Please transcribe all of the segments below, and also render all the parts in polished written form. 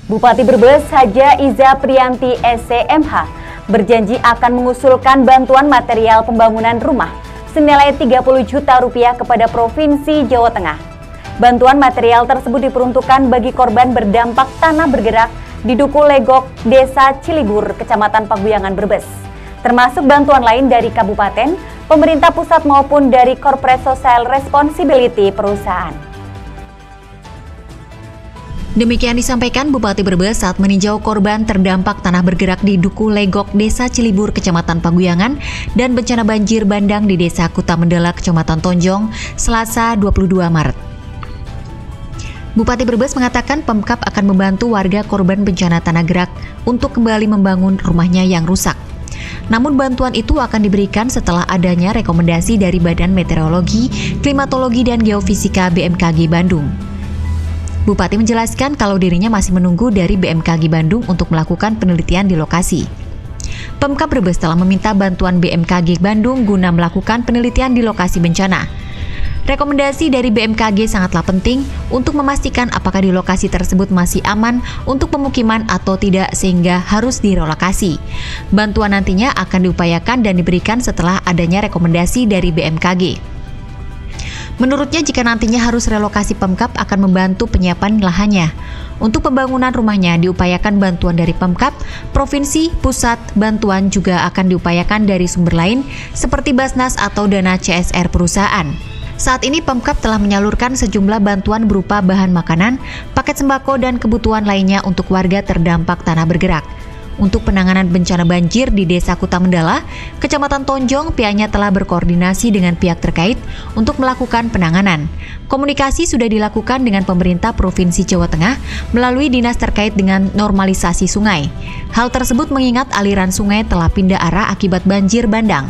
Bupati Brebes Haja Iza Priyanti SCMH berjanji akan mengusulkan bantuan material pembangunan rumah senilai 30 juta rupiah kepada Provinsi Jawa Tengah. Bantuan material tersebut diperuntukkan bagi korban berdampak tanah bergerak di Duku Legok, Desa Cilibur, Kecamatan Paguyangan, Brebes. Termasuk bantuan lain dari kabupaten, pemerintah pusat maupun dari Corporate Social Responsibility perusahaan. Demikian disampaikan Bupati Brebes saat meninjau korban terdampak tanah bergerak di Duku Legok, Desa Cilibur, Kecamatan Paguyangan, dan bencana banjir bandang di Desa Kutamendala, Kecamatan Tonjong, Selasa 22 Maret. Bupati Brebes mengatakan Pemkab akan membantu warga korban bencana tanah gerak untuk kembali membangun rumahnya yang rusak. Namun bantuan itu akan diberikan setelah adanya rekomendasi dari Badan Meteorologi, Klimatologi, dan Geofisika BMKG Bandung. Bupati menjelaskan kalau dirinya masih menunggu dari BMKG Bandung untuk melakukan penelitian di lokasi. Pemkab Brebes telah meminta bantuan BMKG Bandung guna melakukan penelitian di lokasi bencana. Rekomendasi dari BMKG sangatlah penting untuk memastikan apakah di lokasi tersebut masih aman untuk pemukiman atau tidak sehingga harus direlokasi. Bantuan nantinya akan diupayakan dan diberikan setelah adanya rekomendasi dari BMKG. Menurutnya jika nantinya harus relokasi, Pemkab akan membantu penyiapan lahannya. Untuk pembangunan rumahnya diupayakan bantuan dari Pemkab, Provinsi, Pusat, bantuan juga akan diupayakan dari sumber lain seperti Basnas atau dana CSR perusahaan. Saat ini Pemkab telah menyalurkan sejumlah bantuan berupa bahan makanan, paket sembako, dan kebutuhan lainnya untuk warga terdampak tanah bergerak. Untuk penanganan bencana banjir di Desa Kutamendala, Kecamatan Tonjong, pihaknya telah berkoordinasi dengan pihak terkait untuk melakukan penanganan. Komunikasi sudah dilakukan dengan pemerintah Provinsi Jawa Tengah melalui dinas terkait dengan normalisasi sungai. Hal tersebut mengingat aliran sungai telah pindah arah akibat banjir bandang.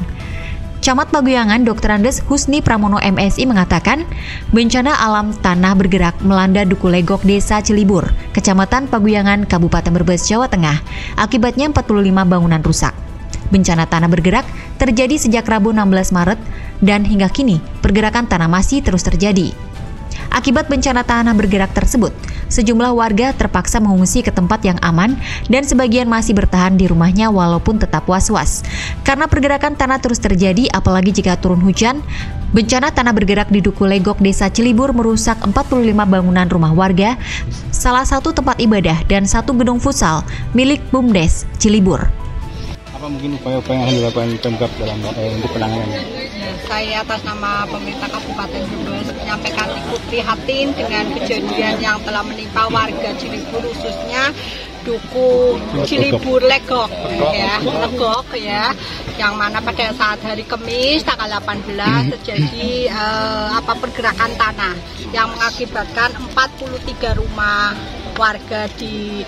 Camat Paguyangan Dr. Andes Husni Pramono MSI mengatakan, bencana alam tanah bergerak melanda Duku Legok, Desa Cilibur, Kecamatan Paguyangan, Kabupaten Brebes, Jawa Tengah. Akibatnya 45 bangunan rusak. Bencana tanah bergerak terjadi sejak Rabu 16 Maret dan hingga kini pergerakan tanah masih terus terjadi. Akibat bencana tanah bergerak tersebut, sejumlah warga terpaksa mengungsi ke tempat yang aman dan sebagian masih bertahan di rumahnya walaupun tetap was-was. Karena pergerakan tanah terus terjadi, apalagi jika turun hujan, bencana tanah bergerak di Duku Legok, Desa Cilibur merusak 45 bangunan rumah warga, salah satu tempat ibadah dan satu gedung futsal milik BUMDes Cilibur. Apa mungkin upaya-upaya yang dilakukan Pemkab dalam untuk penanganannya? Saya atas nama pemerintah Kabupaten Brebes menyampaikan ikut prihatin dengan kejadian yang telah menimpa warga Cilibur, khususnya Duku Cilibur Legok ya, yang mana pada saat hari Kamis tanggal 18 terjadi pergerakan tanah yang mengakibatkan 43 rumah warga di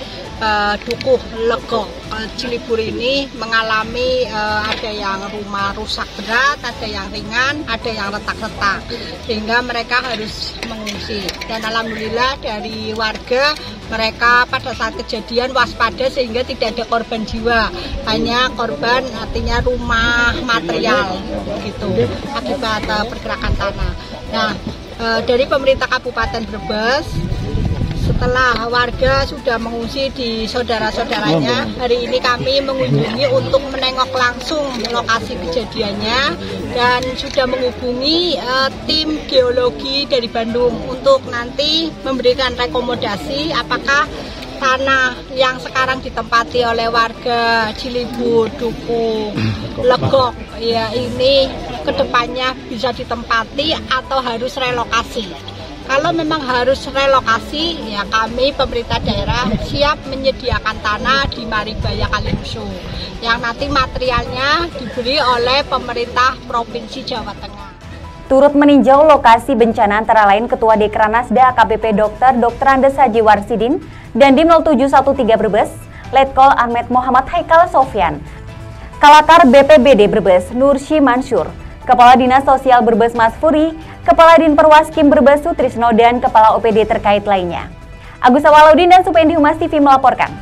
Duku Legok Cilibur ini mengalami ada yang rumah rusak berat, ada yang ringan, ada yang retak-retak, sehingga mereka harus mengungsi. Dan alhamdulillah dari warga, mereka pada saat kejadian waspada sehingga tidak ada korban jiwa, hanya korban artinya rumah material gitu akibat pergerakan tanah. Nah, dari pemerintah Kabupaten Brebes, setelah warga sudah mengungsi di saudara-saudaranya, hari ini kami mengunjungi untuk menengok langsung lokasi kejadiannya dan sudah menghubungi tim geologi dari Bandung untuk nanti memberikan rekomendasi apakah tanah yang sekarang ditempati oleh warga Cilibur, Duku Legok ya ini kedepannya bisa ditempati atau harus relokasi. Kalau memang harus relokasi, ya kami pemerintah daerah siap menyediakan tanah di Maribaya Kalimusu yang nanti materialnya diberi oleh pemerintah Provinsi Jawa Tengah. Turut meninjau lokasi bencana antara lain Ketua Dekranasda AKBP Dr. Andes Haji Warsidin dan Dim 0713 Brebes, Letkol Ahmed Muhammad Haikal Sofyan, Kalakar BPBD Brebes Nursi Mansur, Kepala Dinas Sosial Brebes Mas Furi, Kepala Dinperwaskim Brebes Sutrisno, dan Kepala OPD terkait lainnya. Agus Awaludin dan Supendi Humas TV melaporkan.